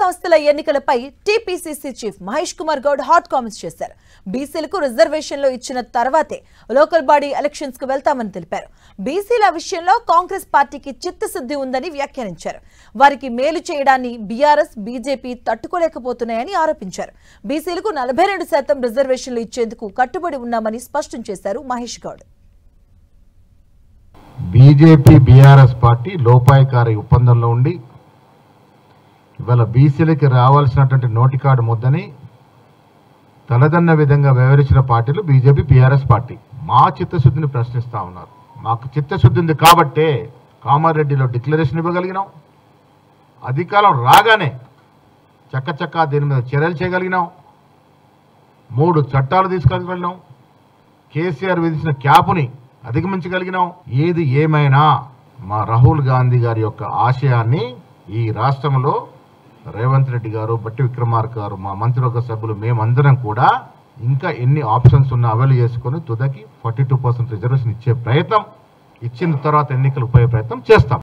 సంస్థల ఎన్నికలపై TPCC chief Mahesh Kumar Goud hot comments చేశారు. బీసీలకు రిజర్వేషన్లు ఇచ్చిన తర్వాతే లోకల్ బాడీ ఎలక్షన్స్ కు వెళ్తామని తెలిపారు. బీసీల విషయంలో కాంగ్రెస్ పార్టీకి చిత్తశుద్ధి ఉందని వ్యాఖ్యానించారు. వారికి మేలు చేయడాన్ని బీఆర్ఎస్ బీజేపీ తట్టుకోలేకపోతున్నాయని ఆరోపించారు. బీసీలకు 42% రిజర్వేషన్లు ఇచ్చేందుకు కట్టుబడి ఉన్నామని స్పష్టం చేశారు Mahesh Goud. BJP BRS party లోపాయకారి ఒప్పందంలో ఉండి ఇవాళ బీసీలకి రావాల్సినటువంటి నోటి కార్డు ముద్దని తలదన్న విధంగా వ్యవహరించిన పార్టీలు బీజేపీ బీఆర్ఎస్ పార్టీ. మా చిత్తశుద్ధిని ప్రశ్నిస్తూ ఉన్నారు. మాకు చిత్తశుద్ధి ఉంది కాబట్టే కామారెడ్డిలో డిక్లరేషన్ ఇవ్వగలిగినాం. అధికారం రాగానే చక్కచక్క దీని మీద చర్యలు చేయగలిగినాం. 3 చట్టాలు తీసుకెళ్ళగలిగినాం. కేసీఆర్ విధించిన క్యాపుని అధిగమించగలిగినాం. ఏది ఏమైనా మా రాహుల్ గాంధీ గారి యొక్క ఆశయాన్ని ఈ రాష్ట్రంలో రేవంత్ రెడ్డి గారు, బట్టి విక్రమార్క గారు, మా మంత్రివర్గ సభ్యులు, మేమందరం కూడా ఇంకా ఎన్ని ఆప్షన్స్ ఉన్నా అవైల్ చేసుకుని తుదకి 42% రిజర్వేషన్ ఇచ్చే ప్రయత్నం, ఇచ్చిన తర్వాత ఎన్నికలు పోయే ప్రయత్నం చేస్తాం.